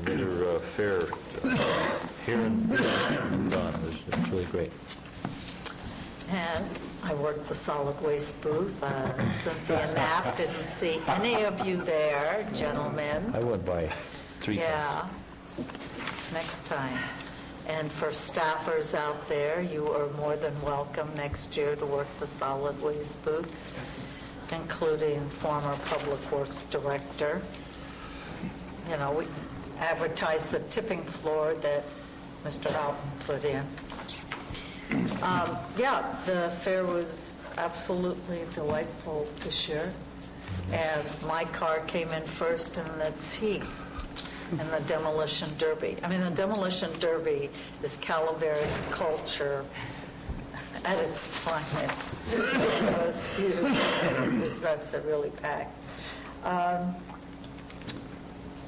another fair here in Don. It's really great. And I worked the solid waste booth. Cynthia Knapp, didn't see any of you there, gentlemen. I went by 3 times. Yeah, next time. And for staffers out there, you are more than welcome next year to work the solid waste booth, including former Public Works Director. You know, we advertised the tipping floor that Mr. Houghton put in. Yeah, the fair was absolutely delightful this year. And my car came in first in the team in the Demolition Derby. I mean, the Demolition Derby is Calaveras culture at its finest. It was huge. It was really packed.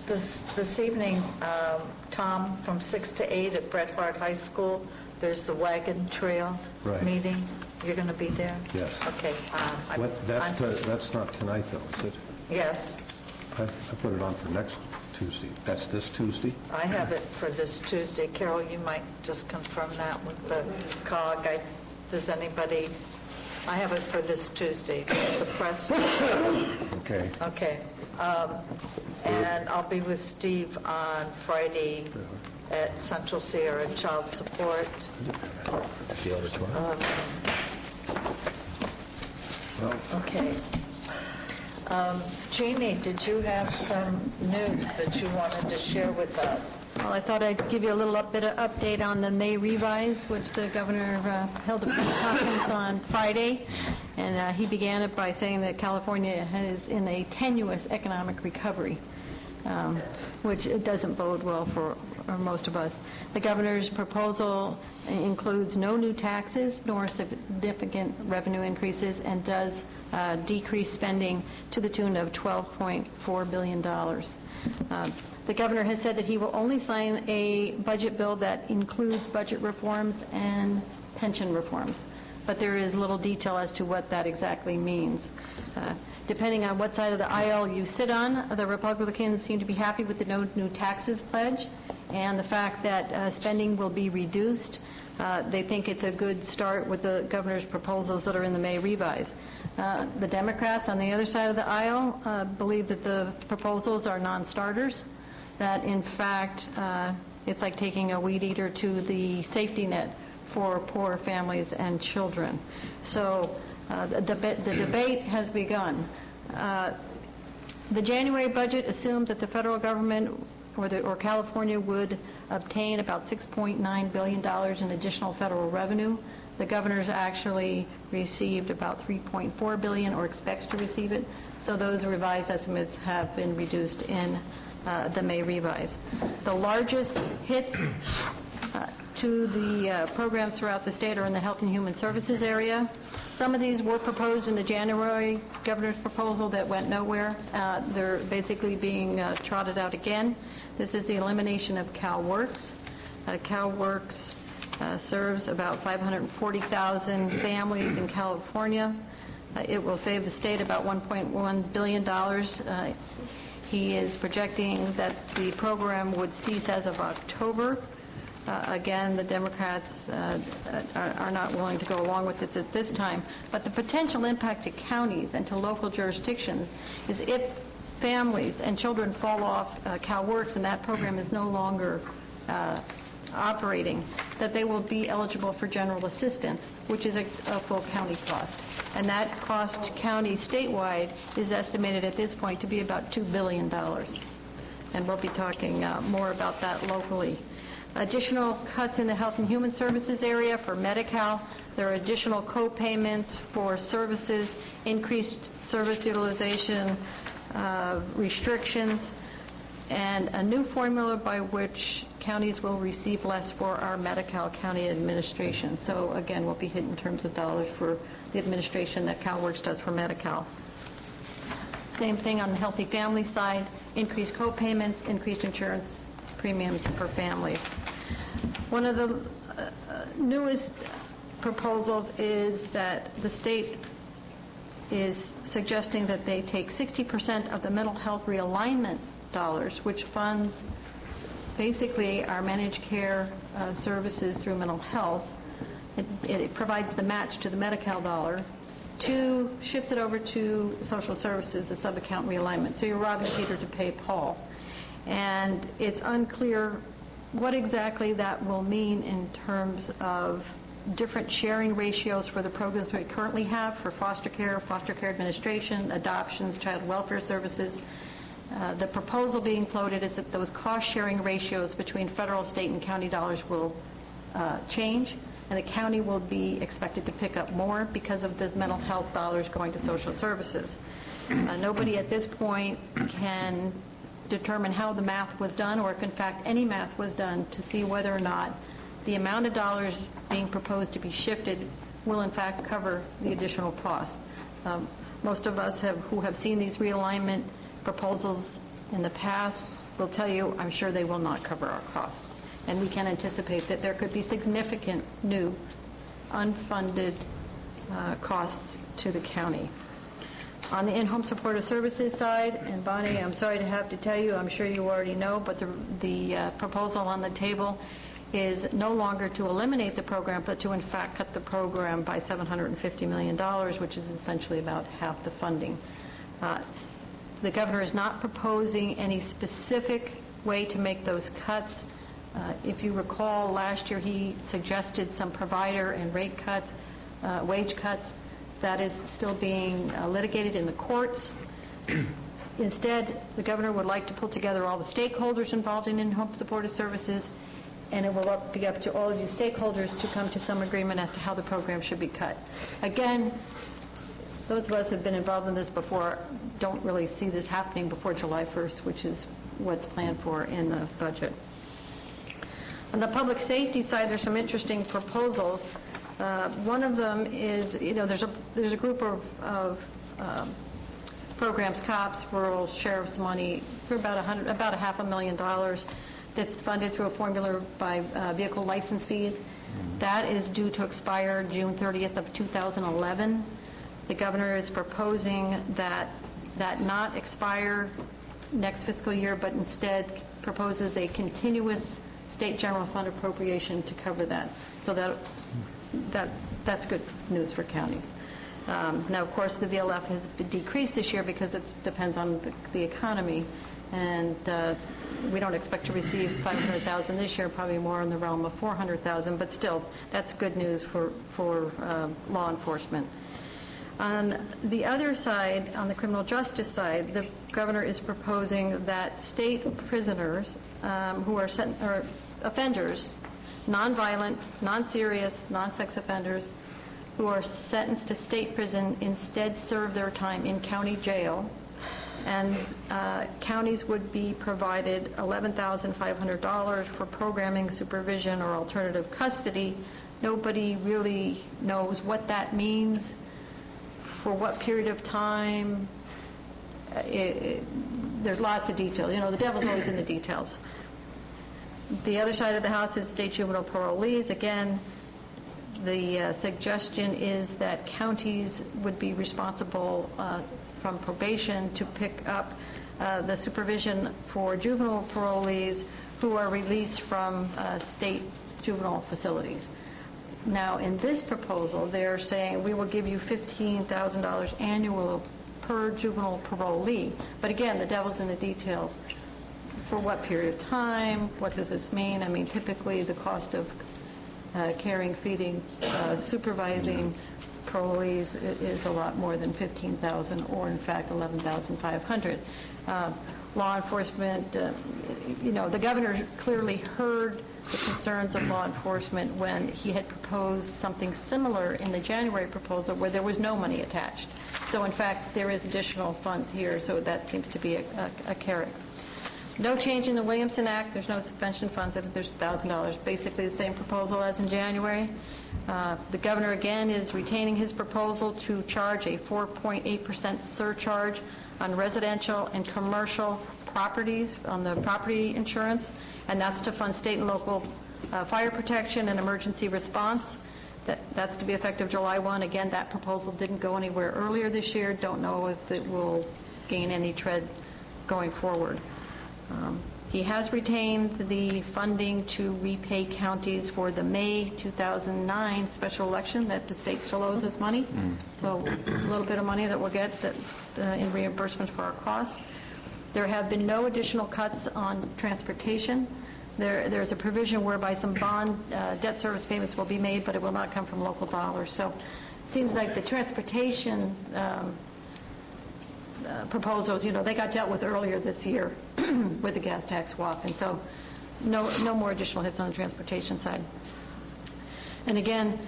This evening, Tom, from 6 to 8 at Bret Harte High School, there's the wagon trail meeting. You're going to be there? Yes. Okay. That's not tonight, though, is it? Yes. I put it on for next Tuesday. That's this Tuesday? I have it for this Tuesday. Carol, you might just confirm that with the COG. Does anybody? I have it for this Tuesday. The press. Okay. Okay. And I'll be with Steve on Friday at Central Sierra Child Support. The auditorium. Okay. Jeannie, did you have some news that you wanted to share with us? Well, I thought I'd give you a little update on the May revise, which the governor held a press conference on Friday, and he began it by saying that California is in a tenuous economic recovery, which it doesn't bode well for most of us. The governor's proposal includes no new taxes nor significant revenue increases and does decrease spending to the tune of $12.4 billion. The governor has said that he will only sign a budget bill that includes budget reforms and pension reforms, but there is little detail as to what that exactly means. Depending on what side of the aisle you sit on, the Republicans seem to be happy with the no new taxes pledge and the fact that spending will be reduced. They think it's a good start with the governor's proposals that are in the May revise. The Democrats on the other side of the aisle believe that the proposals are non-starters, that in fact it's like taking a weed eater to the safety net for poor families and children. So the debate has begun. The January budget assumed that the federal government or California would obtain about $6.9 billion in additional federal revenue. The governor's actually received about $3.4 billion or expects to receive it. So those revised estimates have been reduced in the May revise. The largest hits to the programs throughout the state are in the Health and Human Services area. Some of these were proposed in the January governor's proposal that went nowhere. They're basically being trotted out again. This is the elimination of CalWorks. CalWorks serves about 540,000 families in California. It will save the state about $1.1 billion. He is projecting that the program would cease as of October. Again, the Democrats are not willing to go along with this at this time. But the potential impact to counties and to local jurisdictions is if families and children fall off CalWorks and that program is no longer operating, that they will be eligible for general assistance, which is a full county cost. And that cost to counties statewide is estimated at this point to be about $2 billion. And we'll be talking more about that locally. Additional cuts in the Health and Human Services area for Medi-Cal. There are additional co-payments for services, increased service utilization restrictions, and a new formula by which counties will receive less for our Medi-Cal County administration. So again, we'll be hit in terms of dollars for the administration that CalWorks does for Medi-Cal. Same thing on the Healthy Family side, increased co-payments, increased insurance premiums for families. One of the newest proposals is that the state is suggesting that they take 60% of the mental health realignment dollars, which funds basically our managed care services through mental health. It provides the match to the Medi-Cal dollar. 2, shifts it over to social services, the sub-account realignment. So you're robbing Peter to pay Paul. And it's unclear what exactly that will mean in terms of different sharing ratios for the programs we currently have for foster care administration, adoptions, child welfare services. The proposal being floated is that those cost-sharing ratios between federal, state, and county dollars will change, and the county will be expected to pick up more because of the mental health dollars going to social services. Nobody at this point can determine how the math was done, or if in fact any math was done, to see whether or not the amount of dollars being proposed to be shifted will in fact cover the additional cost. Most of us who have seen these realignment proposals in the past will tell you, I'm sure they will not cover our costs. And we can anticipate that there could be significant new unfunded costs to the county. On the in-home supportive services side, and Bonnie, I'm sorry to have to tell you, I'm sure you already know, but the proposal on the table is no longer to eliminate the program, but to in fact cut the program by $750 million, which is essentially about half the funding. The governor is not proposing any specific way to make those cuts. If you recall, last year he suggested some provider and rate cuts, wage cuts. That is still being litigated in the courts. Instead, the governor would like to pull together all the stakeholders involved in in-home supportive services, and it will be up to all of you stakeholders to come to some agreement as to how the program should be cut. Again, those of us who have been involved in this before don't really see this happening before July 1st, which is what's planned for in the budget. On the public safety side, there's some interesting proposals. One of them is, there's a group of programs, COPS, rural sheriff's money, for about $500,000 that's funded through a formula by vehicle license fees. That is due to expire June 30th of 2011. The governor is proposing that not expire next fiscal year, but instead proposes a continuous state general fund appropriation to cover that. So that's good news for counties. Now, of course, the VLF has been decreased this year because it depends on the economy, and we don't expect to receive $500,000 this year, probably more in the realm of $400,000, but still, that's good news for law enforcement. On the other side, on the criminal justice side, the governor is proposing that state prisoners who are offenders, nonviolent, non-serious, non-sex offenders, who are sentenced to state prison instead serve their time in county jail, and counties would be provided $11,500 for programming, supervision, or alternative custody. Nobody really knows what that means, for what period of time. There's lots of detail. The devil's always in the details. The other side of the house is state juvenile parolees. Again, the suggestion is that counties would be responsible from probation to pick up the supervision for juvenile parolees who are released from state juvenile facilities. Now, in this proposal, they're saying we will give you $15,000 annual per juvenile parolee. But again, the devil's in the details. For what period of time? What does this mean? I mean, typically the cost of caring, feeding, supervising parolees is a lot more than $15,000, or in fact $11,500. Law enforcement, the governor clearly heard the concerns of law enforcement when he had proposed something similar in the January proposal where there was no money attached. So in fact, there is additional funds here, so that seems to be a carrot. No change in the Williamson Act. There's no subvention funds. I think there's $1,000. Basically the same proposal as in January. The governor, again, is retaining his proposal to charge a 4.8% surcharge on residential and commercial properties, on the property insurance, and that's to fund state and local fire protection and emergency response. That's to be effective July 1. Again, that proposal didn't go anywhere earlier this year. Don't know if it will gain any tread going forward. He has retained the funding to repay counties for the May 2009 special election that the state still owes us money. So a little bit of money that we'll get in reimbursement for our costs. There have been no additional cuts on transportation. There's a provision whereby some bond debt service payments will be made, but it will not come from local dollars. So it seems like the transportation proposals, they got dealt with earlier this year with the gas tax swap, and so no more additional hits on the transportation side. And again,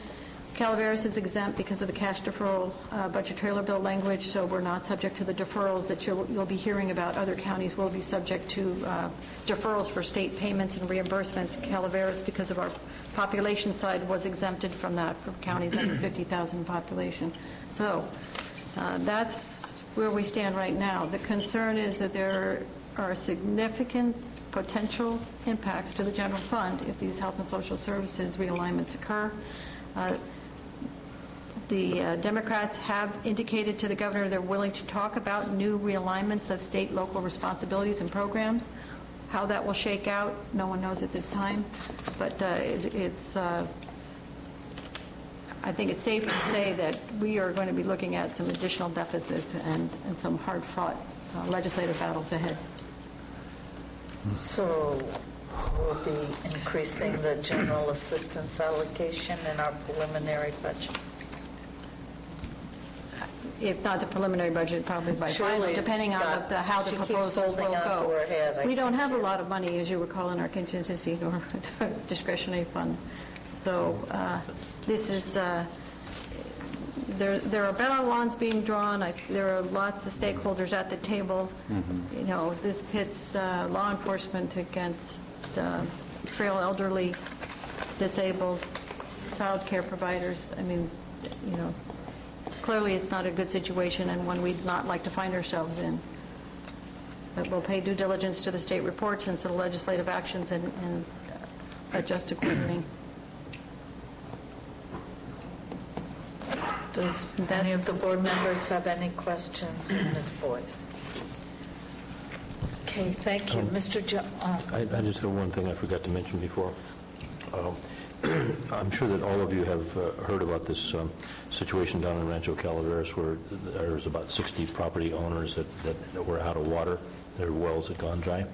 Calaveras is exempt because of the cash deferral budget trailer bill language, so we're not subject to the deferrals that you'll be hearing about. Other counties will be subject to deferrals for state payments and reimbursements. Calaveras, because of our population side, was exempted from that for counties under 50,000 population. So that's where we stand right now. The concern is that there are significant potential impacts to the general fund if these health and social services realignments occur. The Democrats have indicated to the governor they're willing to talk about new realignments of state local responsibilities and programs. How that will shake out, no one knows at this time, but I think it's safe to say that we are going to be looking at some additional deficits and some hard-fought legislative battles ahead. So we'll be increasing the general assistance allocation in our preliminary budget. If not the preliminary budget, probably by final, depending on how the proposals will go. We don't have a lot of money, as you recall, in our contingency or discretionary funds. So this is, there are battle lines being drawn. There are lots of stakeholders at the table. This pits law enforcement against frail, elderly, disabled, child care providers. I mean, clearly it's not a good situation and one we'd not like to find ourselves in. But we'll pay due diligence to the state reports and to the legislative actions and adjust accordingly. Does any of the board members have any questions of Ms. Boyce? Okay, thank you. Mr. I just have one thing I forgot to mention before. I'm sure that all of you have heard about this situation down in Rancho Calaveras where there's about 60 property owners that were out of water. Their wells had gone dry.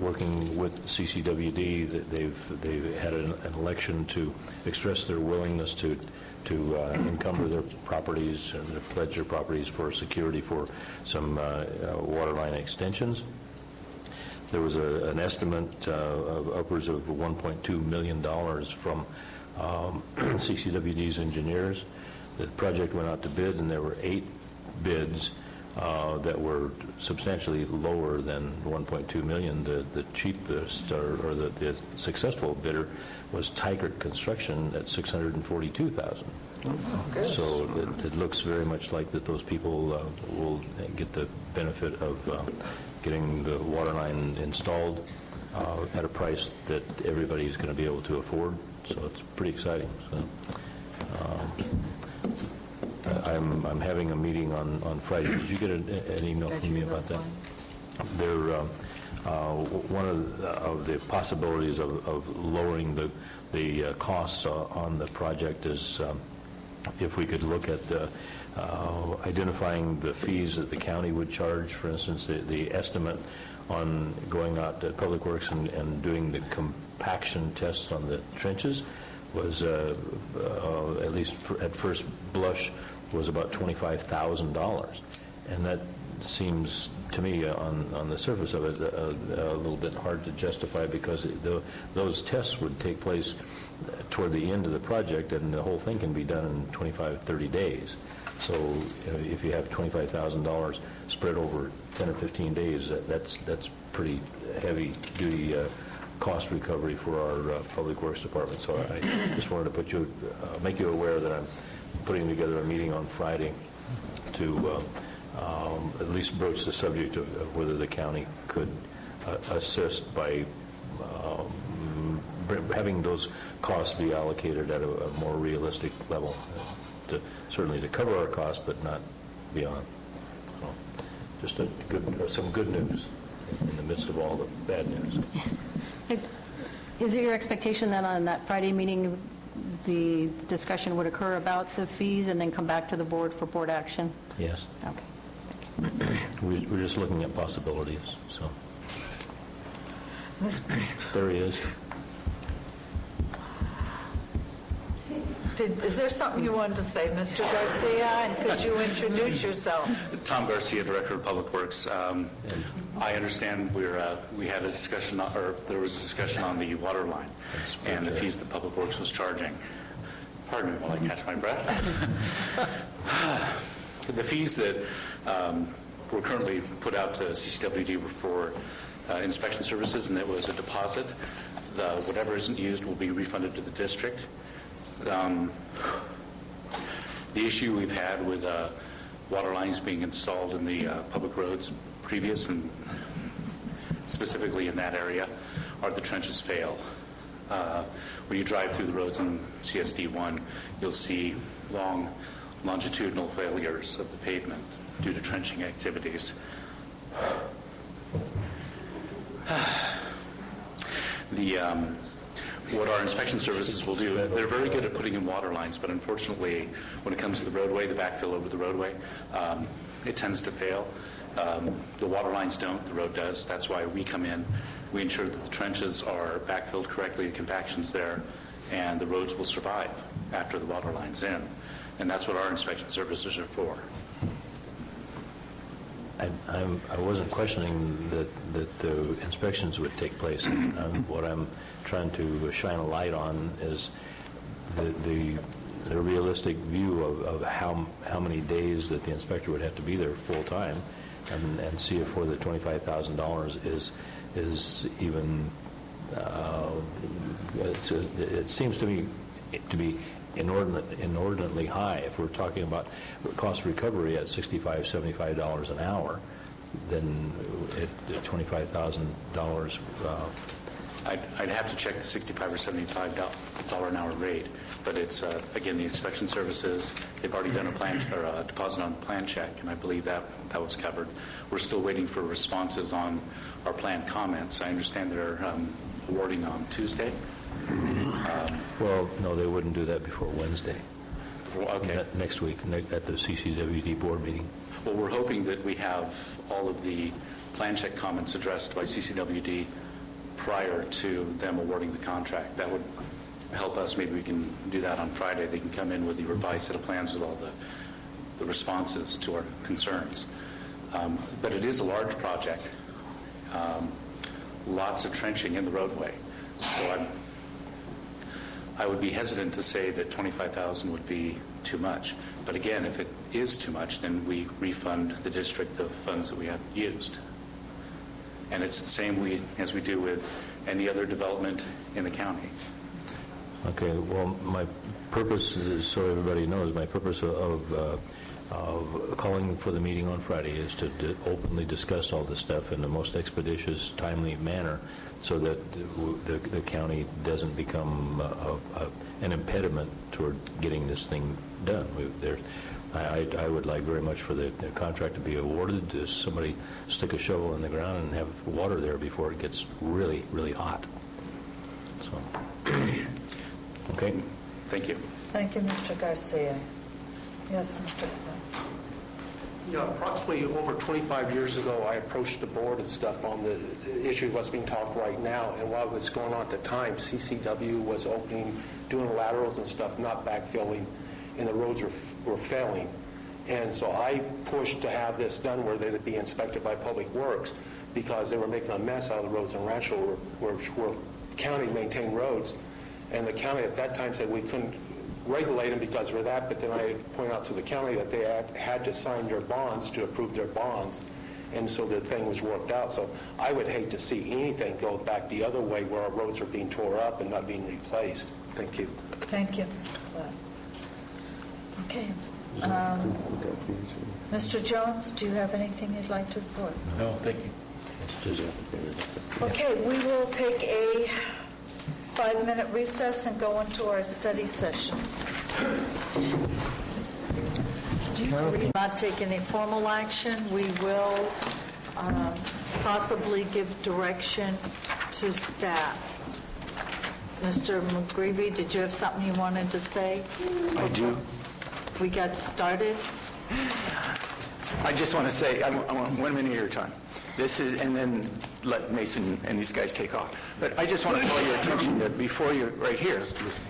Working with CCWD, they've had an election to express their willingness to encumber their properties and pledge their properties for security for some water line extensions. There was an estimate of upwards of $1.2 million from CCWD's engineers. The project went out to bid, and there were 8 bids that were substantially lower than $1.2 million. The cheapest or the successful bidder was Tygart Construction at $642,000. So it looks very much like that those people will get the benefit of getting the water line installed at a price that everybody is going to be able to afford. So it's pretty exciting. So I'm having a meeting on Friday. Did you get an email from me about that? One of the possibilities of lowering the costs on the project is if we could look at identifying the fees that the county would charge. For instance, the estimate on going out to Public Works and doing the compaction tests on the trenches was, at least at first blush, was about $25,000. And that seems to me on the surface of it a little bit hard to justify, because those tests would take place toward the end of the project, and the whole thing can be done in 25, 30 days. So if you have $25,000 spread over 10 or 15 days, that's pretty heavy-duty cost recovery for our Public Works Department. So I just wanted to make you aware that I'm putting together a meeting on Friday to at least broach the subject of whether the county could assist by having those costs be allocated at a more realistic level, certainly to cover our costs, but not beyond. So just some good news. in the midst of all the bad news. Is it your expectation that on that Friday meeting, the discussion would occur about the fees and then come back to the board for board action? Yes. Okay. We're just looking at possibilities, so. There he is. Is there something you wanted to say, Mr. Garcia? And could you introduce yourself? Tom Garcia, Director of Public Works. I understand we had a discussion, or there was a discussion on the water line and the fees that Public Works was charging. Pardon me while I catch my breath. The fees that were currently put out to CCWD were for inspection services, and it was a deposit. Whatever isn't used will be refunded to the district. The issue we've had with water lines being installed in the public roads previous, and specifically in that area, are the trenches fail. When you drive through the roads in CSD1, you'll see long longitudinal failures of the pavement due to trenching activities. What our inspection services will do, they're very good at putting in water lines, but unfortunately, when it comes to the roadway, the backfill over the roadway, it tends to fail. The water lines don't, the road does. That's why we come in. We ensure that the trenches are backfilled correctly, the compaction's there, and the roads will survive after the water line's in. And that's what our inspection services are for. I wasn't questioning that the inspections would take place. What I'm trying to shine a light on is the realistic view of how many days that the inspector would have to be there full time, and see if for the $25,000 is even. It seems to me to be inordinately high. If we're talking about cost recovery at $65, $75 an hour, then at $25,000. I'd have to check the $65 or $75 an hour rate, but it's again, the inspection services. They've already done a plan or a deposit on the plan check, and I believe that was covered. We're still waiting for responses on our plan comments. I understand they're awarding on Tuesday. Well, no, they wouldn't do that before Wednesday. Okay. Next week at the CCWD board meeting. Well, we're hoping that we have all of the plan check comments addressed by CCWD prior to them awarding the contract. That would help us. Maybe we can do that on Friday. They can come in with the revised set of plans with all the responses to our concerns. But it is a large project. Lots of trenching in the roadway. So I would be hesitant to say that $25,000 would be too much. But again, if it is too much, then we refund the district the funds that we have used. And it's the same as we do with any other development in the county. Okay, well, my purpose is, so everybody knows, my purpose of calling for the meeting on Friday is to openly discuss all this stuff in the most expeditious, timely manner, so that the county doesn't become an impediment toward getting this thing done. I would like very much for the contract to be awarded, to somebody stick a shovel in the ground and have water there before it gets really, really hot. So, okay. Thank you. Thank you, Mr. Garcia. Yes, Mr. Clark. Yeah, approximately over 25 years ago, I approached the board and stuff on the issue of what's being talked right now. And while it was going on at the time, CCW was doing laterals and stuff, not backfilling, and the roads were failing. And so I pushed to have this done where they would be inspected by Public Works, because they were making a mess out of the roads in Rancho, where county maintained roads. And the county at that time said we couldn't regulate them because of that, but then I pointed out to the county that they had to sign their bonds to approve their bonds, and so the thing was worked out. So I would hate to see anything go back the other way where our roads are being tore up and not being replaced. Thank you. Thank you, Mr. Clark. Okay. Mr. Jones, do you have anything you'd like to report? No, thank you. Okay, we will take a 5-minute recess and go into our study session. We will not take any formal action. We will possibly give direction to staff. Mr. McGreevy, did you have something you wanted to say? I do. We got started. I just want to say, I want 1 minute at a time. This is, and then let Mason and these guys take off. But I just want to call your attention that before you, right here,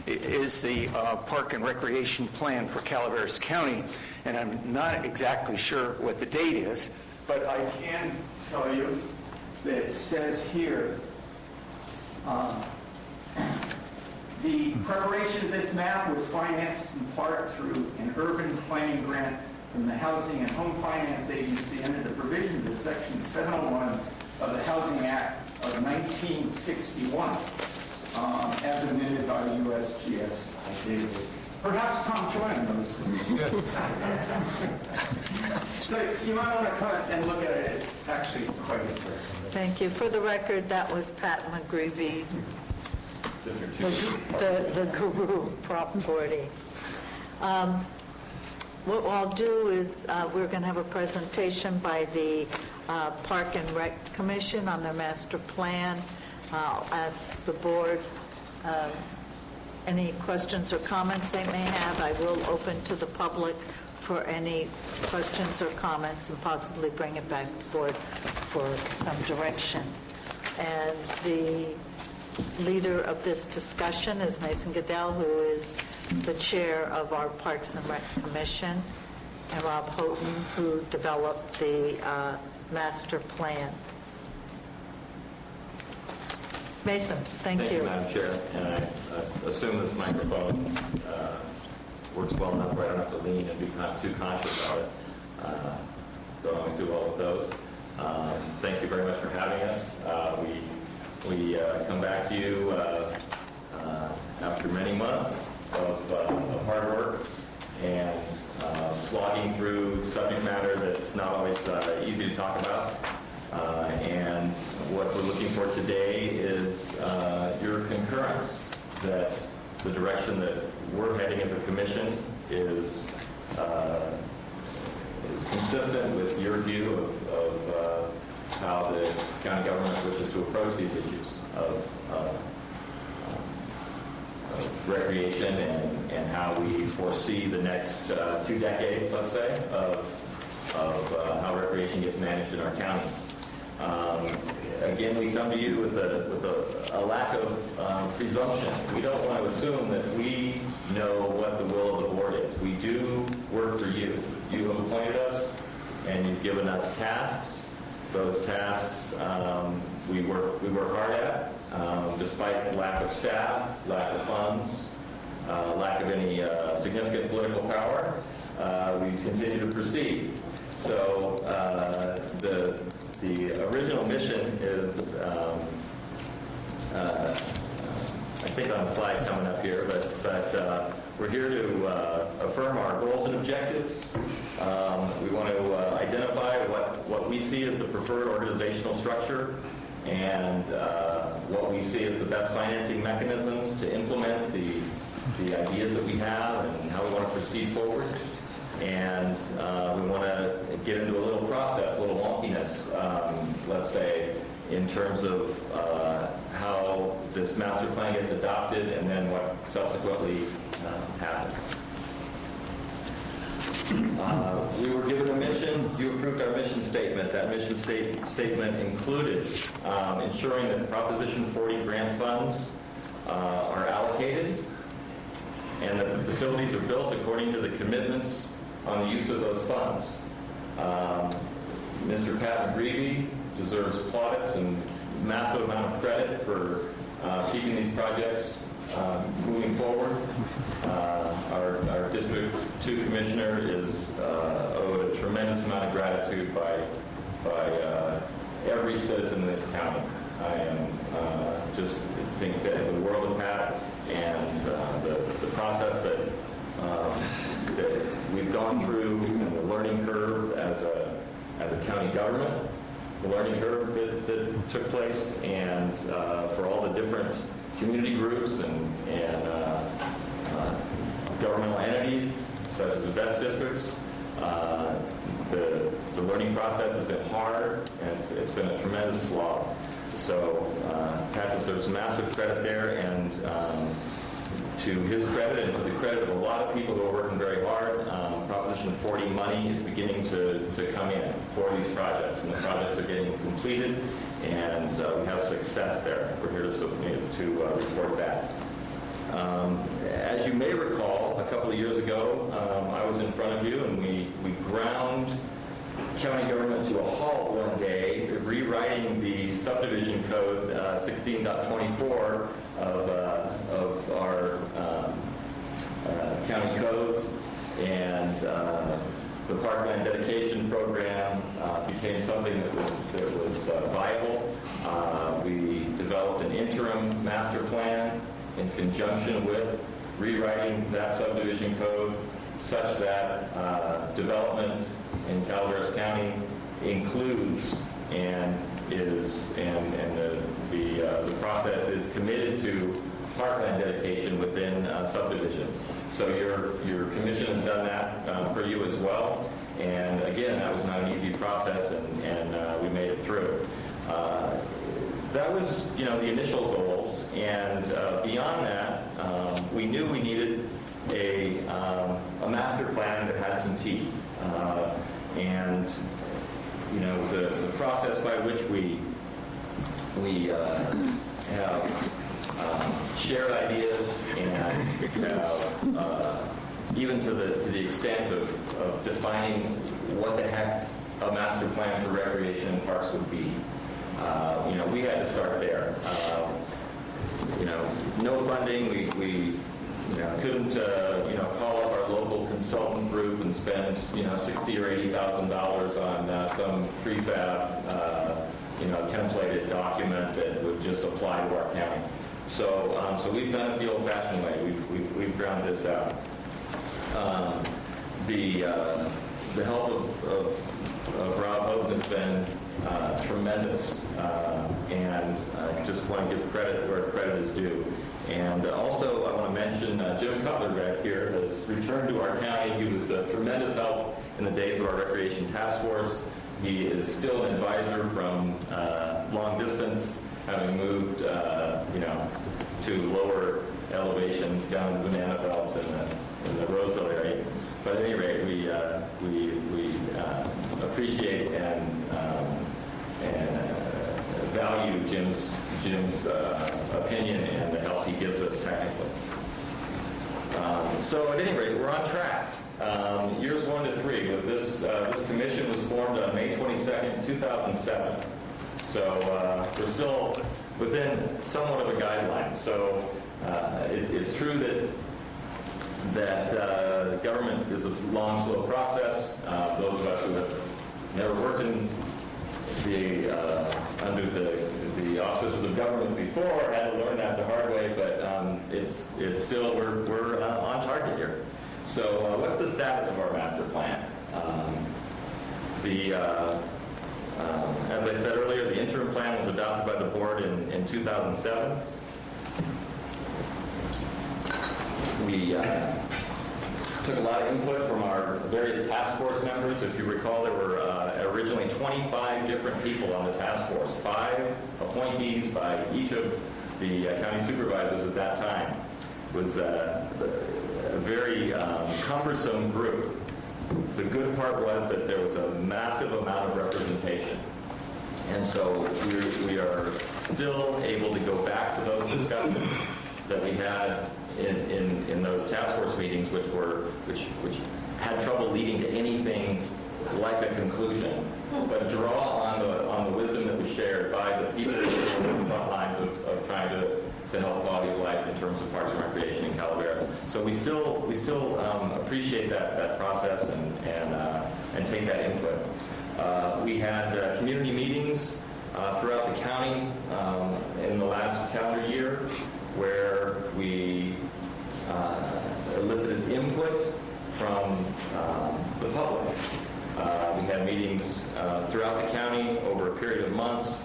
is the Park and Recreation Plan for Calaveras County. And I'm not exactly sure what the date is, but I can tell you that it says here, the preparation of this map was financed in part through an urban planning grant from the Housing and Home Finance Agency under the provisions of Section 701 of the Housing Act of 1961, as amended by the USGS database. Perhaps Tom Joyner knows. So you might want to come and look at it. It's actually quite interesting. Thank you. For the record, that was Pat McGreevy, the guru Prop 40. What I'll do is we're going to have a presentation by the Park and Rec Commission on their master plan. I'll ask the board any questions or comments they may have. I will open to the public for any questions or comments and possibly bring it back to the board for some direction. And the leader of this discussion is Mason Goodell, who is the chair of our Parks and Rec Commission, and Rob Houghton, who developed the master plan. Mason, thank you. Thank you, Madam Chair. And I assume this microphone works well enough where I don't have to lean and be not too conscious of it. Don't always do well with those. Thank you very much for having us. We come back to you after many months of hard work and slogging through subject matter that's not always easy to talk about. And what we're looking for today is your concurrence that the direction that we're heading as a commission is consistent with your view of how the county government wishes to approach these issues of recreation and how we foresee the next 2 decades, let's say, of how recreation gets managed in our county. Again, we come to you with a lack of presumption. We don't want to assume that we know what the will of the board is. We do work for you. You have appointed us, and you've given us tasks. Those tasks we work hard at, despite lack of staff, lack of funds, lack of any significant political power. We continue to proceed. So the original mission is, I think on the slide coming up here, but we're here to affirm our goals and objectives. We want to identify what we see as the preferred organizational structure and what we see as the best financing mechanisms to implement the ideas that we have and how we want to proceed forward. And we want to get into a little process, a little wonkiness, let's say, in terms of how this master plan gets adopted and then what subsequently happens. We were given a mission. You approved our mission statement. That mission statement included ensuring that the Proposition 40 grant funds are allocated and that the facilities are built according to the commitments on the use of those funds. Mr. Pat McGreevy deserves plaudits and massive amount of credit for keeping these projects moving forward. Our District 2 Commissioner is owed a tremendous amount of gratitude by every citizen in this county. I am just think that the world of Pat and the process that we've gone through and the learning curve as a county government, the learning curve that took place, and for all the different community groups and governmental entities such as the best districts, the The learning process has been hard, and it's been a tremendous slog. So Pat deserves massive credit there, and to his credit and to the credit of a lot of people who are working very hard, Proposition 40 money is beginning to come in for these projects, and the projects are getting completed, and we have success there. We're here to report that. As you may recall, a couple of years ago, I was in front of you, and we ground county government to a halt one day, rewriting the subdivision code 16.24 of our county codes, and the parkland dedication program became something that was viable. We developed an interim master plan in conjunction with rewriting that subdivision code such that development in Calaveras County includes and the process is committed to parkland dedication within subdivisions. So your commission has done that for you as well. And again, that was not an easy process, and we made it through. That was, the initial goals, and beyond that, we knew we needed a master plan that had some teeth. And the process by which we have shared ideas and have, even to the extent of defining what the heck a master plan for recreation and parks would be. We had to start there. No funding. We couldn't call up our local consultant group and spend $60,000 or $80,000 on some prefab templated document that would just apply to our county. So we've done it the old-fashioned way. We've ground this out. The help of Rob Hogan has been tremendous, and I just want to give credit where credit is due. And also, I want to mention Jim Cutler back here has returned to our county. He was a tremendous help in the days of our Recreation Task Force. He is still an advisor from long distance, having moved, to lower elevations down in the Banana Belt in the Roseville area. But at any rate, we appreciate and value Jim's opinion and the help he gives us technically. So at any rate, we're on track. Years 1 to 3. This commission was formed on May 22nd, 2007. So we're still within somewhat of a guideline. So it's true that government is a long, slow process. Those of us who have never worked in under the auspices of government before had to learn that the hard way, but it's still, we're on target here. So what's the status of our master plan? As I said earlier, the interim plan was adopted by the board in 2007. We took a lot of input from our various task force members. If you recall, there were originally 25 different people on the task force, 5 appointees by each of the county supervisors at that time. It was a very cumbersome group. The good part was that there was a massive amount of representation. And so we are still able to go back to those discussions that we had in those task force meetings, which had trouble leading to anything like a conclusion, but draw on the wisdom that was shared by the people who were on the front lines of trying to help quality of life in terms of parks and recreation in Calaveras. So we still appreciate that process and take that input. We had community meetings throughout the county in the last calendar year, where we elicited input from the public. We had meetings throughout the county over a period of months.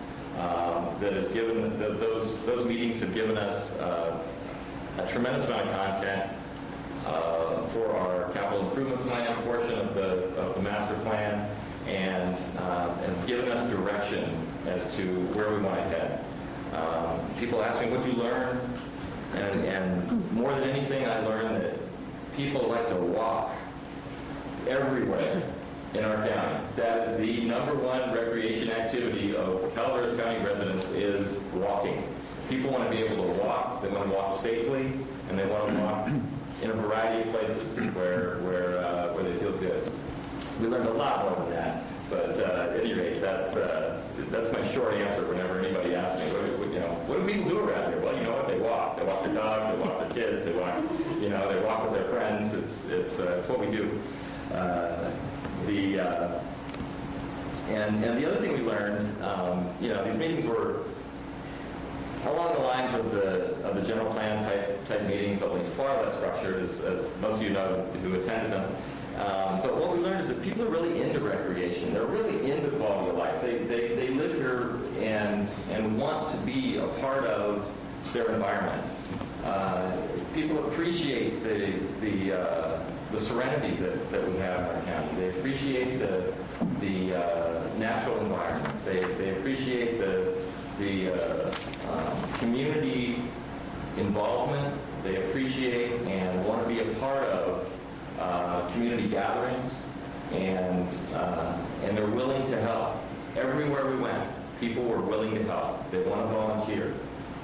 That has given those meetings have given us a tremendous amount of content for our capital improvement plan portion of the master plan, and given us direction as to where we want to head. People ask me, what'd you learn? And more than anything, I learned that people like to walk everywhere in our county. That is the number one recreation activity of Calaveras County residents is walking. People want to be able to walk, they want to walk safely, and they want to walk in a variety of places where they feel good. We learned a lot more than that, but at any rate, that's my short answer whenever anybody asks me, what do people do around here? Well, you know what? They walk. They walk their dogs, they walk their kids, they walk with their friends. It's what we do. And the other thing we learned, these meetings were along the lines of the general plan type meetings, only far less structured, as most of you know who attended them. But what we learned is that people are really into recreation. They're really into quality of life. They live here and want to be a part of their environment. People appreciate the serenity that we have in our county. They appreciate the natural environment. They appreciate the community involvement. They appreciate and want to be a part of community gatherings, and they're willing to help. Everywhere we went, people were willing to help. They want to volunteer.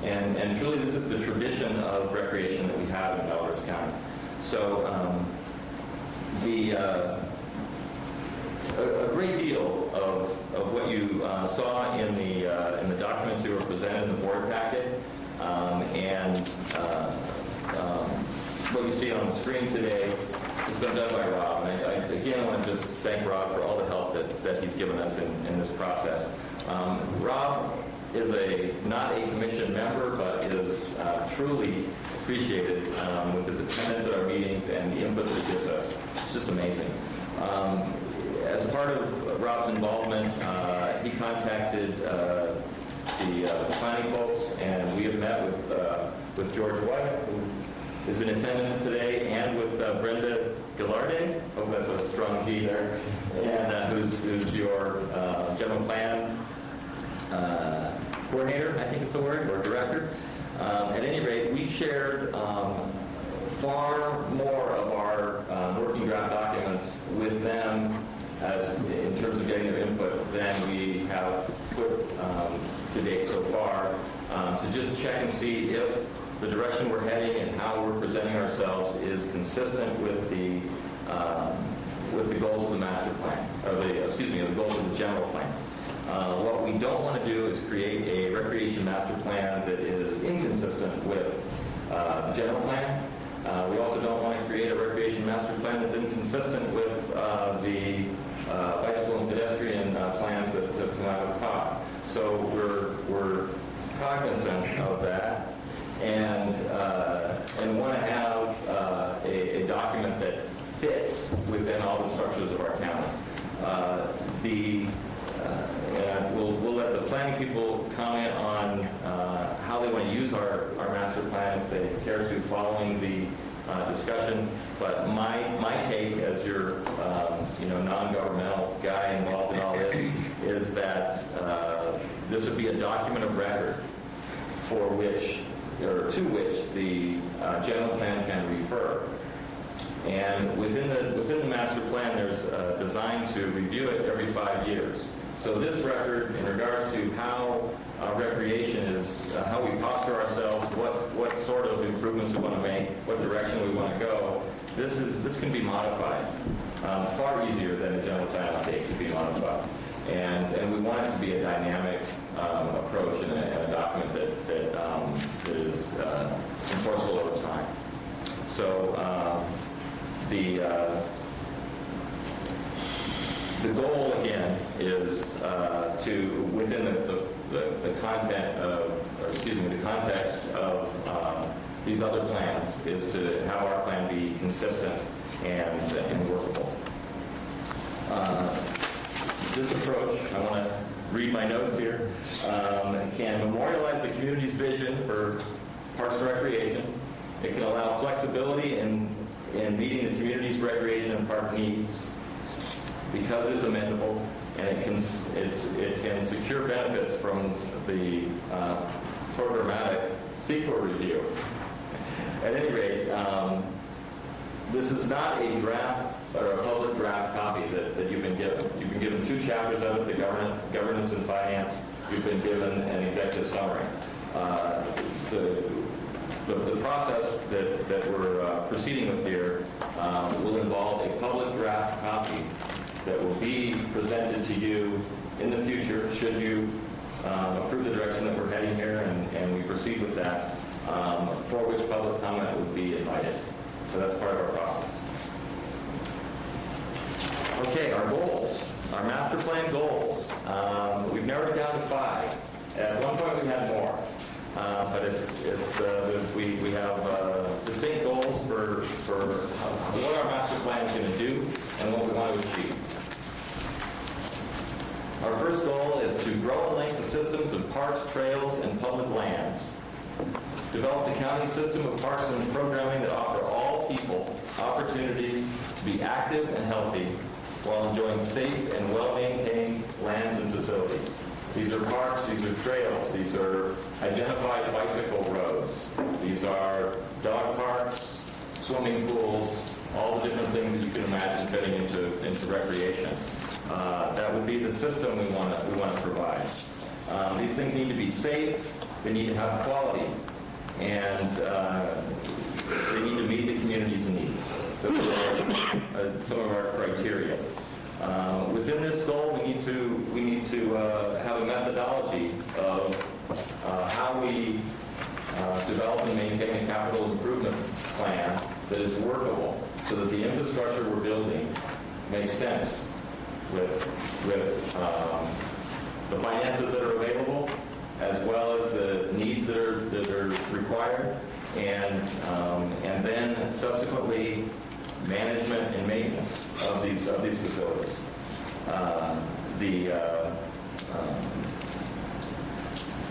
And truly, this is the tradition of recreation that we have in Calaveras County. So a great deal of what you saw in the documents that were presented in the board packet, and what you see on the screen today has been done by Rob. And I again want to just thank Rob for all the help that he's given us in this process. Rob is not a commission member, but is truly appreciated with his attendance at our meetings and the input that he gives us. It's just amazing. As part of Rob's involvement, he contacted the planning folks, and we have met with George White, who is in attendance today, and with Brenda Gillarde, hope that's a strong P there, and who's your general plan coordinator, I think is the word, or director. At any rate, we shared far more of our working draft documents with them in terms of getting their input than we have put to date so far, to just check and see if the direction we're heading and how we're presenting ourselves is consistent with the goals of the master plan, or the goals of the general plan. What we don't want to do is create a recreation master plan that is inconsistent with the general plan. We also don't want to create a recreation master plan that's inconsistent with the bicycle and pedestrian plans that have come out of COG. So we're cognizant of that, and want to have a document that fits within all the structures of our county. We'll let the planning people comment on how they want to use our master plan if they care to, following the discussion. But my take as your non-governmental guy involved in all this is that this would be a document of record for which, or to which, the general plan can refer. And within the master plan, there's a design to review it every 5 years. So this record, in regards to how recreation is, how we posture ourselves, what sort of improvements we want to make, what direction we want to go, this can be modified far easier than a general plan update can be modified. And we want it to be a dynamic approach and a document that is enforceable over time. So the goal, again, is to, within the content of, or excuse me, the context of these other plans, is to have our plan be consistent and workable. This approach, I want to read my notes here, can memorialize the community's vision for parks and recreation. It can allow flexibility in meeting the community's recreation and park needs. because it's amendable and it can secure benefits from the programmatic CEQA review. At any rate, this is not a draft or a public draft copy that you've been given. You've been given 2 chapters of it, the governance and finance. You've been given an executive summary. The process that we're proceeding with here will involve a public draft copy that will be presented to you in the future should you approve the direction that we're heading here and we proceed with that, for which public comment would be invited. So that's part of our process. Okay, our goals, our master plan goals. We've narrowed it down to 5. At one point we had more, but we have distinct goals for what our master plan is going to do and what we want to achieve. Our first goal is to grow and link the systems of parks, trails, and public lands. Develop the county system of parks and programming that offer all people opportunities to be active and healthy while enjoying safe and well-maintained lands and facilities. These are parks, these are trails, these are identified bicycle roads, these are dog parks, swimming pools, all the different things that you can imagine fitting into recreation. That would be the system we want to provide. These things need to be safe, they need to have quality, and they need to meet the community's needs. Those are some of our criteria. Within this goal, we need to have a methodology of how we develop and maintain a capital improvement plan that is workable, so that the infrastructure we're building makes sense with the finances that are available, as well as the needs that are required, and then subsequently management and maintenance of these facilities.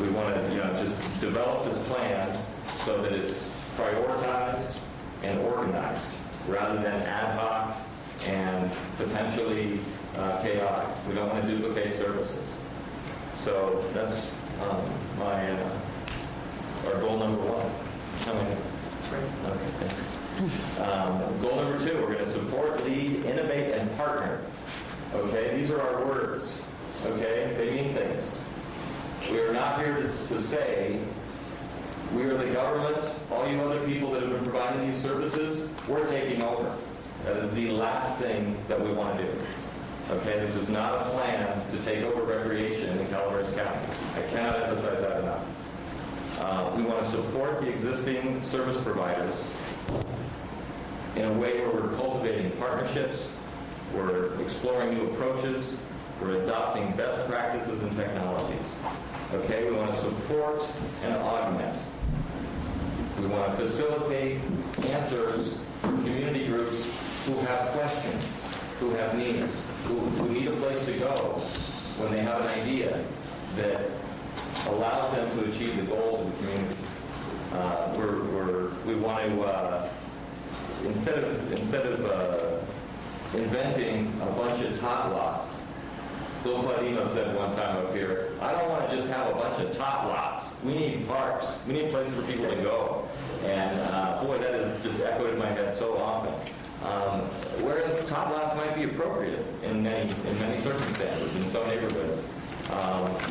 We want to just develop this plan so that it's prioritized and organized rather than ad hoc and potentially chaotic. We don't want to duplicate services. So that's our goal number 1. Goal number 2, we're going to support, lead, innovate, and partner. Okay, these are our words. Okay, they mean things. We are not here to say we are the government, all you other people that have been providing these services, we're taking over. That is the last thing that we want to do. Okay, this is not a plan to take over recreation in Calaveras County. I cannot emphasize that enough. We want to support the existing service providers in a way where we're cultivating partnerships, we're exploring new approaches, we're adopting best practices and technologies. Okay, we want to support and augment. We want to facilitate answers for community groups who have questions, who have needs, who need a place to go when they have an idea that allows them to achieve the goals of the community. We want to instead of inventing a bunch of tot lots. Bill Pladino said one time up here, I don't want to just have a bunch of tot lots. We need parks. We need places for people to go. And boy, that has just echoed in my head so often. Whereas tot lots might be appropriate in many circumstances, in some neighborhoods.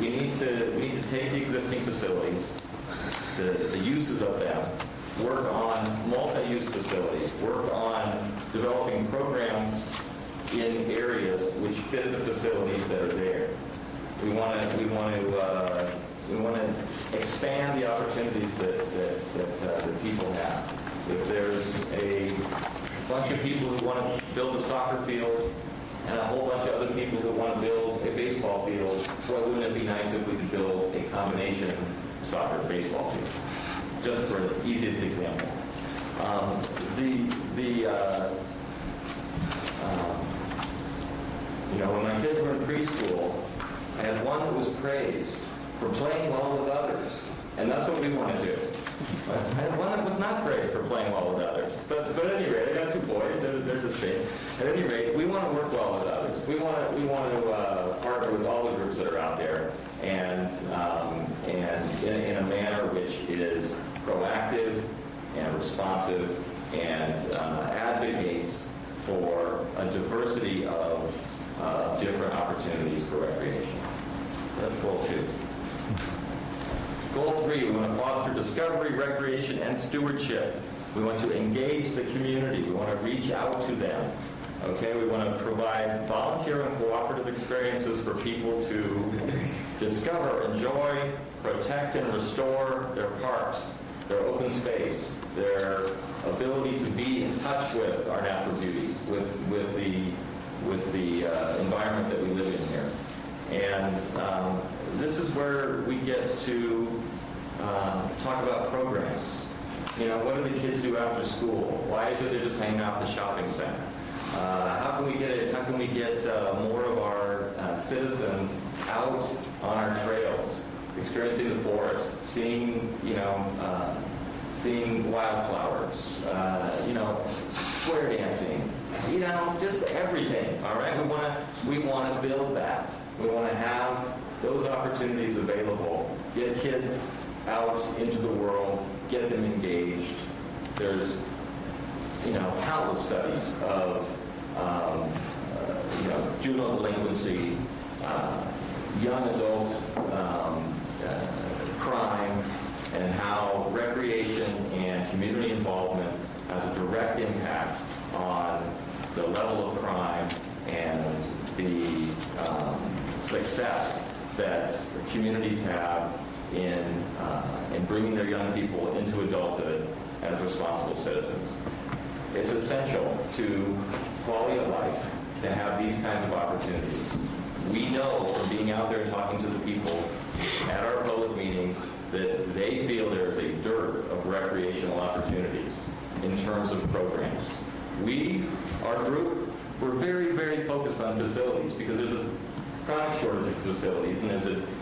We need to take the existing facilities, the uses of them, work on multi-use facilities, work on developing programs in areas which fit the facilities that are there. We want to expand the opportunities that people have. If there's a bunch of people who want to build a soccer field and a whole bunch of other people who want to build a baseball field, boy, wouldn't it be nice if we could build a combination soccer-baseball field? Just for the easiest example. When my kids were in preschool, I had one that was praised for playing well with others. And that's what we want to do. I had one that was was not praised for playing well with others. But at any rate, I got 2 boys. They're the same. At any rate, we want to work well with others. We want to partner with all the groups that are out there, and in a manner which is proactive and responsive and advocates for a diversity of different opportunities for recreation. That's goal 2. Goal 3, we want to foster discovery, recreation, and stewardship. We want to engage the community. We want to reach out to them. Okay, we want to provide volunteer and cooperative experiences for people to discover, enjoy, protect, and restore their parks, their open space, their ability to be in touch with our natural beauty, with the environment that we live in here. And this is where we get to talk about programs. You know, what do the kids do after school? Why is it they're just hanging out at the shopping center? How can we get more of our citizens out on our trails, experiencing the forest, seeing wildflowers, square dancing, just everything. All right, we want to build that. We want to have those opportunities available. Get kids out into the world, get them engaged. There's countless studies of juvenile delinquency, young adult crime, and how recreation and community involvement has a direct impact on the level of crime and the success that communities have in bringing their young people into adulthood as responsible citizens. It's essential to quality of life to have these kinds of opportunities. We know from being out there and talking to the people at our public meetings that they feel there's a dearth of recreational opportunities in terms of programs. Our group, we're very, very focused on facilities because there's a chronic shortage of facilities, and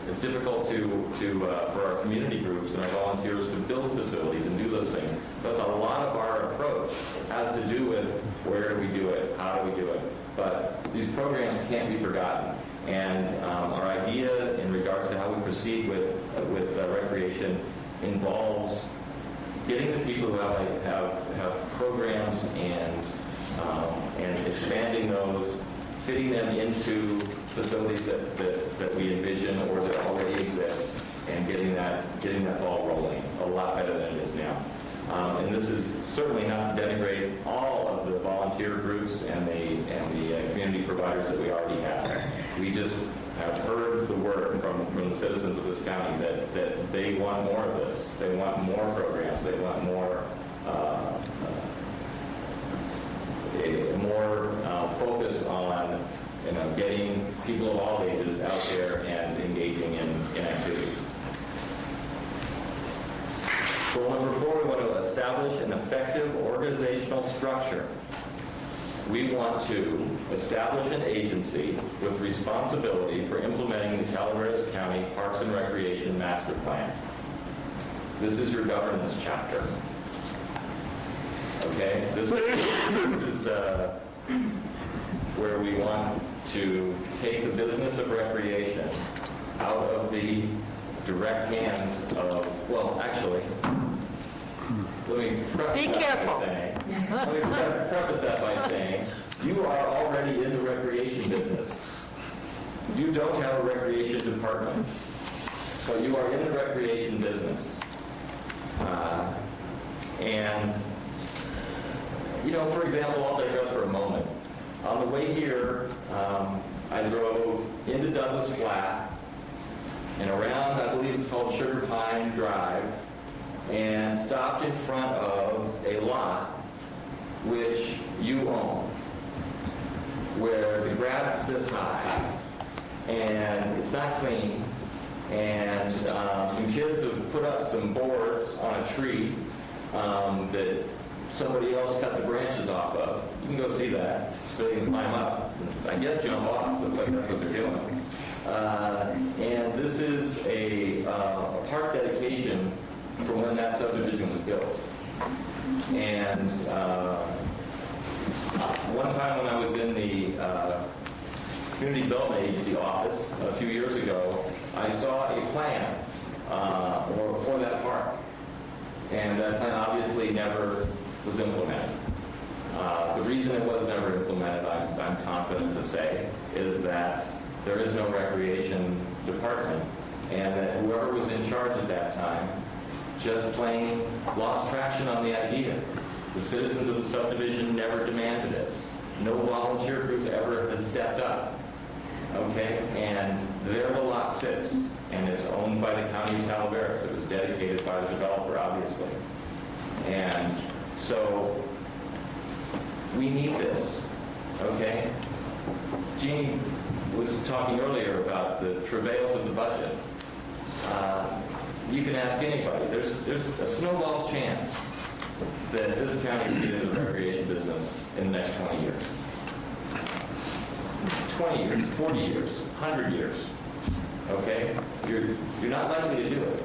it's difficult for our community groups and our volunteers to build facilities and do those things. So that's a lot of our approach has to do with where do we do it, how do we do it. But these programs can't be forgotten. And our idea in regards to how we proceed with recreation involves getting the people who have programs and expanding those, fitting them into facilities that we envision or that already exist, and getting that ball rolling a lot better than it is now. And this is certainly not to denigrate all of the volunteer groups and the community providers that we already have. We just have heard the word from the citizens of this county that they want more of this. They want more programs. They want more focus on getting people of all ages out there and engaging in activities. Goal number 4, we want to establish an effective organizational structure. We want to establish an agency with responsibility for implementing the Calaveras County Parks and Recreation Master Plan. This is your governance chapter. Okay? This is where we want to take the business of recreation out of the direct hands of, let me preface that by saying, you are already in the recreation business. You don't have a recreation department, but you are in the recreation business. For example, I'll digress for a moment. On the way here, I drove into Douglas Flat and around, I believe it's called Sugar Pine Drive, and stopped in front of a lot which you own, where the grass is this high, and it's not clean, and some kids have put up some boards on a tree that somebody else cut the branches off of. You can go see that, so you can climb up. I guess jump off. Looks like that's what they're doing. And this is a park dedication from when that subdivision was built. And one time when I was in the Community Development Agency office a few years ago, I saw a plan for that park. And that plan obviously never was implemented. The reason it was never implemented, I'm confident to say, is that there is no recreation department, and that whoever was in charge at that time just plain lost traction on the idea. The citizens of the subdivision never demanded it. No volunteer group ever has stepped up. Okay? And there the lot sits, and it's owned by the county of Calaveras. It was dedicated by the developer, obviously. And so we need this. Okay? Jeannie was talking earlier about the travails of the budget. You can ask anybody. There's a snowball's chance that this county will get into the recreation business in the next 20 years. 20 years, 40 years, 100 years. Okay? You're not likely to do it.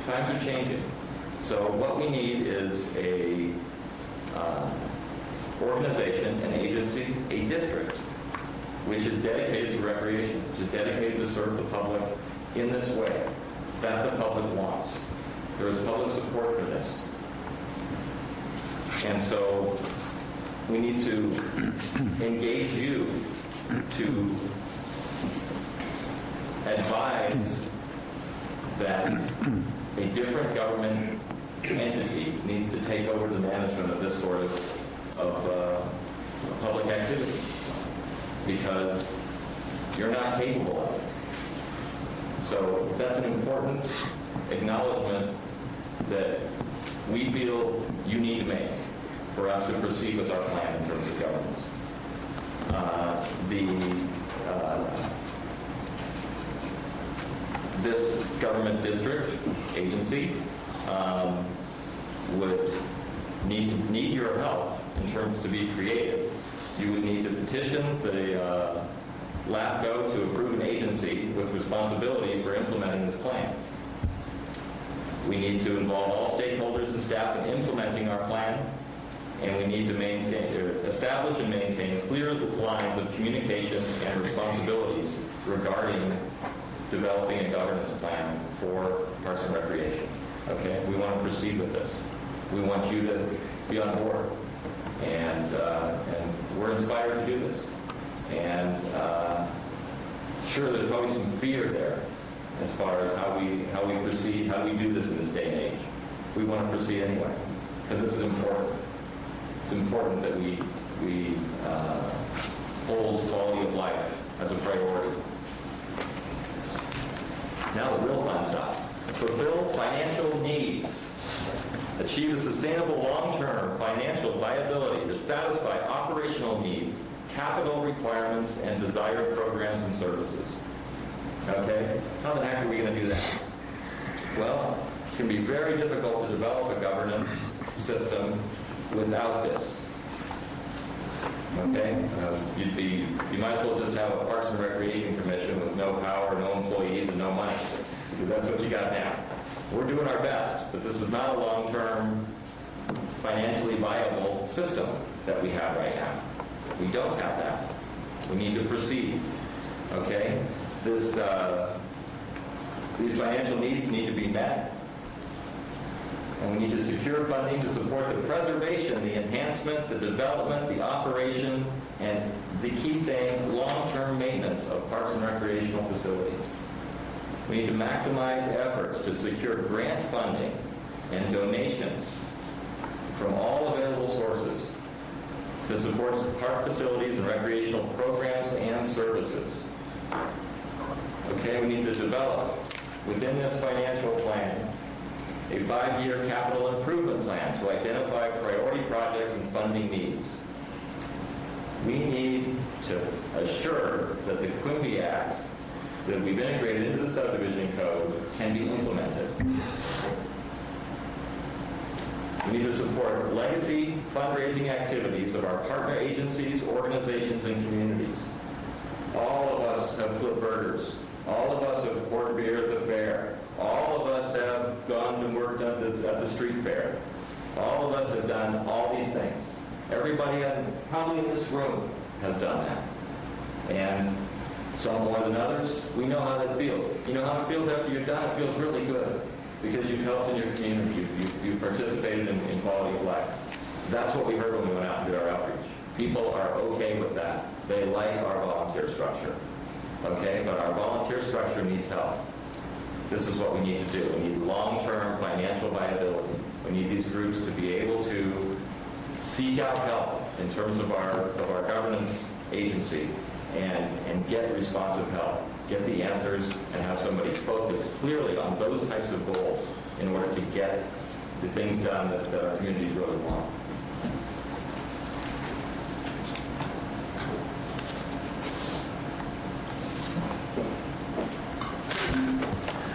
Times are changing. So what we need is a organization, an agency, a district, which is dedicated to recreation, which is dedicated to serve the public in this way that the public wants. There is public support for this. And so we need to engage you to advise that a different government entity needs to take over the management of this sort of public activity, because you're not capable of it. So that's an important acknowledgement that we feel you need to make for us to proceed with our plan in terms of governance. This government district agency would need your help in terms to be creative. You would need to petition the LAFCO to approve an agency with responsibility for implementing this plan. We need to involve all stakeholders and staff in implementing our plan, and we need to establish and maintain clear lines of communication and responsibilities regarding developing a governance plan for Parks and Recreation. Okay? We want to proceed with this. We want you to be on board, and we're inspired to do this. And sure, there's probably some fear there as far as how we proceed, how do we do this in this day and age. We want to proceed anyway, because this is important. It's important that we hold quality of life as a priority. Now the real fun stuff. Fulfill financial needs. Achieve a sustainable long-term financial viability that satisfy operational needs, capital requirements, and desired programs and services. Okay? How the heck are we going to do that? Well, it's going to be very difficult to develop a governance system without this. Okay? You might as well just have a Parks and Recreation Commission with no power, no employees, and no money, because that's what you got now. We're doing our best, but this is not a long-term, financially viable system that we have right now. We don't have that. We need to proceed. Okay? These financial needs need to be met, and we need to secure funding to support the preservation, the enhancement, the development, the operation, and the key thing, long-term maintenance of parks and recreational facilities. We need to maximize efforts to secure grant funding and donations from all available sources to support park facilities and recreational programs and services. Okay, we need to develop within this financial plan a 5-year capital improvement plan to identify priority projects and funding needs. We need to assure that the Quimby Act that we've integrated into the subdivision code can be implemented. We need to support legacy fundraising activities of our partner agencies, organizations, and communities. All of us have flipped burgers. All of us have poured beer at the fair. All of us have gone and worked at the street fair. All of us have done all these things. Everybody probably in this room has done that. And some more than others. We know how that feels. You know how it feels after you're done? It feels really good because you've helped in your community. You've participated in quality of life. That's what we heard when we went out and did our outreach. People are okay with that. They like our volunteer structure. Okay? But our volunteer structure needs help. This is what we need to do. We need long-term financial viability. We need these groups to be able to seek out help in terms of our governance agency and get responsive help, get the answers, and have somebody focus clearly on those types of goals in order to get the things done that our communities really want.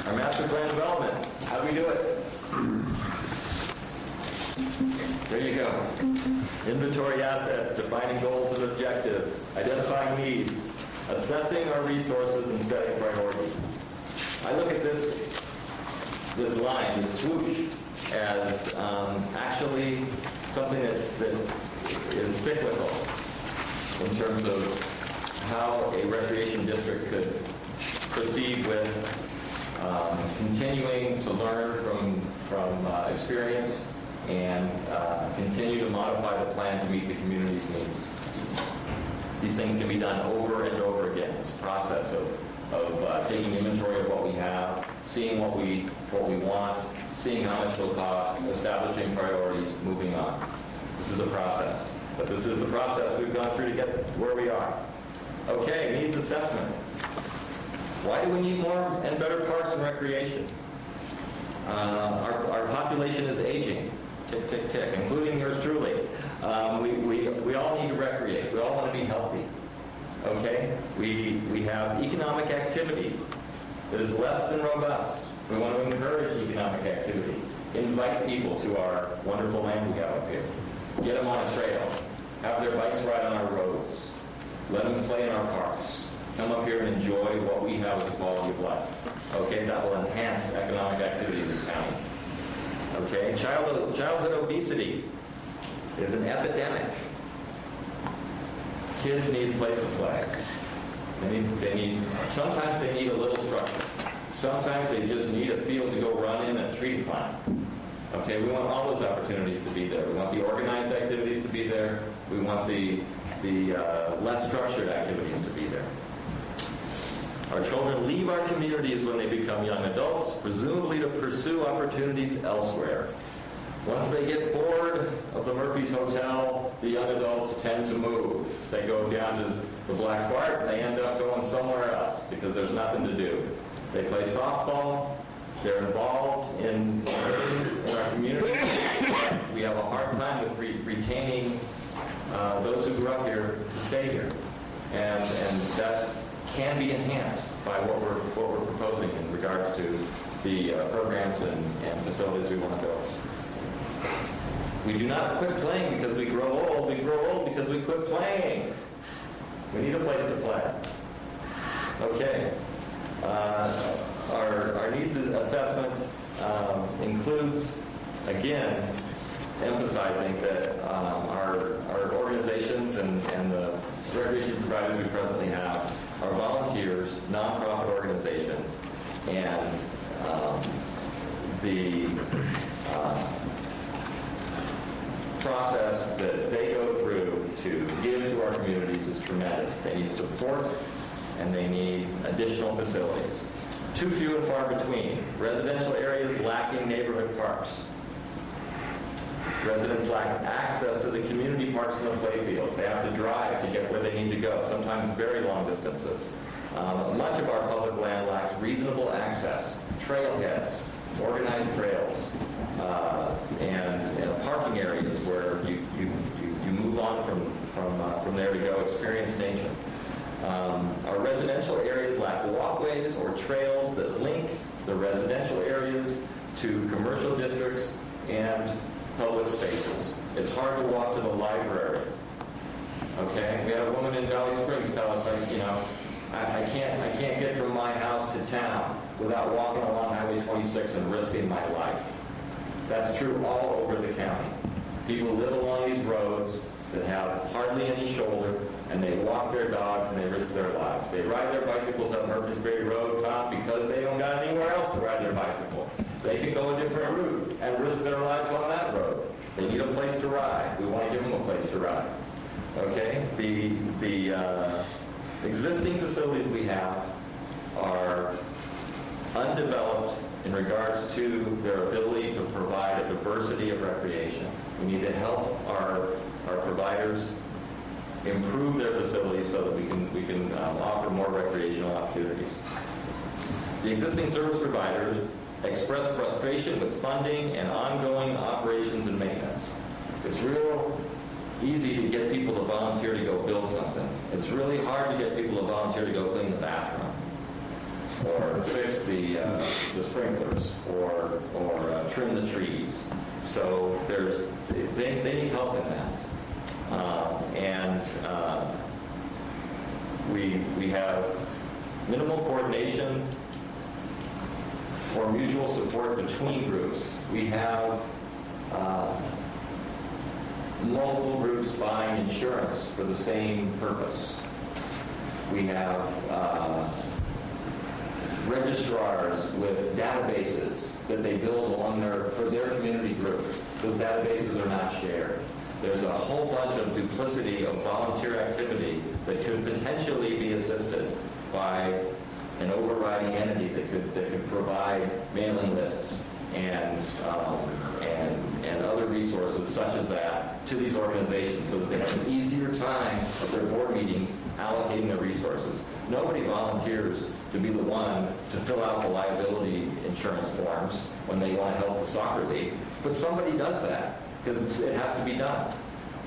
Our master plan development, how do we do it? There you go. Inventory assets, defining goals and objectives, identifying needs, assessing our resources, and setting priorities. I look at this line, this swoosh, as actually something that is cyclical in terms of how a recreation district could proceed with continuing to learn from experience and continue to modify the plan to meet the community's needs. These things can be done over and over again. It's a process of taking inventory of what we have, seeing what we want, seeing how much it will cost, establishing priorities, moving on. This is a process. But this is the process we've gone through to get where we are. Okay, needs assessment. Why do we need more and better parks and recreation? Our population is aging. Tick, tick, tick, including yours truly. We all need to recreate. We all want to be healthy. Okay? We have economic activity that is less than robust. We want to encourage economic activity. Invite people to our wonderful land we have up here. Get them on a trail. Have their bikes ride on our roads. Let them play in our parks. Come up here and enjoy what we have as a quality of life. Okay? That will enhance economic activity in this county. Okay, childhood obesity is an epidemic. Kids need a place to play. Sometimes they need a little structure. Sometimes they just need a field to go run in and tree climb. Okay, we want all those opportunities to be there. We want the organized activities to be there. We want the less structured activities to be there. Our children leave our communities when they become young adults, presumably to pursue opportunities elsewhere. Once they get bored of the Murphy's Hotel, the young adults tend to move. They go down to the Black Bart, and they end up going somewhere else because there's nothing to do. They play softball. They're involved in things in our community. We have a hard time with retaining those who grew up here to stay here. And that can be enhanced by what we're proposing in regards to the programs and facilities we want to build. We do not quit playing because we grow old. We grow old because we quit playing. We need a place to play. Okay. Our needs assessment includes, again, emphasizing that our organizations and the recreation providers we presently have are volunteers, nonprofit organizations, and the process that they go through to give to our communities is tremendous. They need support, and they need additional facilities. Too few and far between. Residential areas lacking neighborhood parks. Residents lack access to the community parks and the playfields. They have to drive to get where they need to go, sometimes very long distances. Much of our public land lacks reasonable access, trailheads, organized trails, and parking areas where you move on from there to go experience nature. Our residential areas lack walkways or trails that link the residential areas to commercial districts and public spaces. It's hard to walk to the library. Okay? We had a woman in Valley Springs tell us, I can't get from my house to town without walking along Highway 26 and risking my life. That's true all over the county. People live along these roads that have hardly any shoulder, and they walk their dogs and they risk their lives. They ride their bicycles up Murfreesbury Road, Tom, because they don't got anywhere else to ride their bicycle. They can go a different route and risk their lives on that road. They need a place to ride. We want to give them a place to ride. Okay? The existing facilities we have are undeveloped in regards to their ability to provide a diversity of recreation. We need to help our providers improve their facilities so that we can offer more recreational opportunities. The existing service providers express frustration with funding and ongoing operations and maintenance. It's real easy to get people to volunteer to go build something. It's really hard to get people to volunteer to go clean the bathroom, or fix the sprinklers, or trim the trees. So they need help in that. We have minimal coordination or mutual support between groups. We have multiple groups buying insurance for the same purpose. We have registrars with databases that they build for their community group. Those databases are not shared. There's a whole bunch of duplicity of volunteer activity that could potentially be assisted by an overriding entity that could provide mailing lists and other resources such as that to these organizations so that they have an easier time at their board meetings allocating their resources. Nobody volunteers to be the one to fill out the liability insurance forms when they want to help the soccer league, but somebody does that because it has to be done.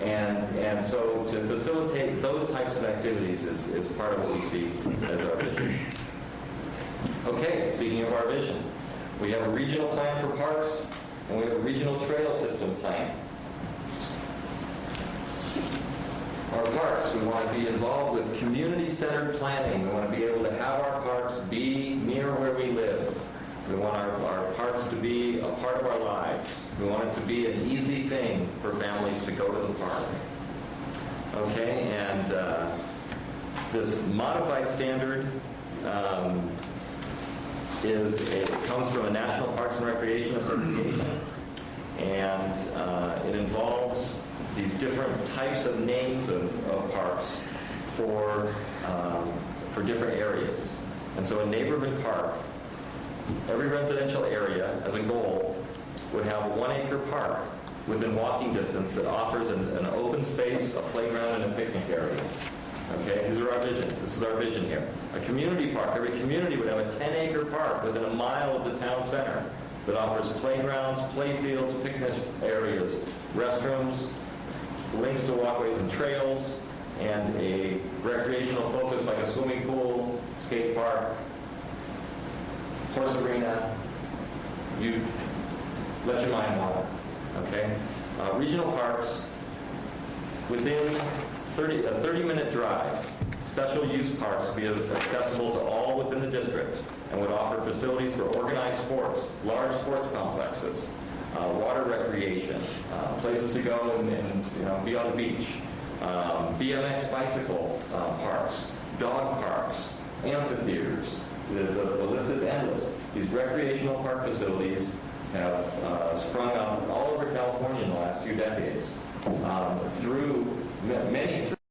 And so to facilitate those types of activities is part of what we see as our vision. Okay, speaking of our vision, we have a regional plan for parks, and we have a regional trail system plan. Our parks, we want to be involved with community-centered planning. We want to be able to have our parks be near where we live. We want our parks to be a part of our lives. We want it to be an easy thing for families to go to the park. Okay, and this modified standard comes from the National Parks and Recreation Association, and it involves these different types of names of parks for different areas. And so a neighborhood park, every residential area as a goal would have a 1-acre park within walking distance that offers an open space, a playground, and a picnic area. Okay, these are our vision. This is our vision here. A community park, every community would have a 10-acre park within a mile of the town center that offers playgrounds, playfields, picnic areas, restrooms, links to walkways and trails, and a recreational focus like a swimming pool, skate park, horse arena. You let your mind wander. Okay? Regional parks within a 30-minute drive. Special use parks would be accessible to all within the district and would offer facilities for organized sports, large sports complexes, water recreation, places to go and be on the beach, BMX bicycle parks, dog parks, amphitheaters. The list is endless. These recreational park facilities have sprung up all over California in the last few decades through many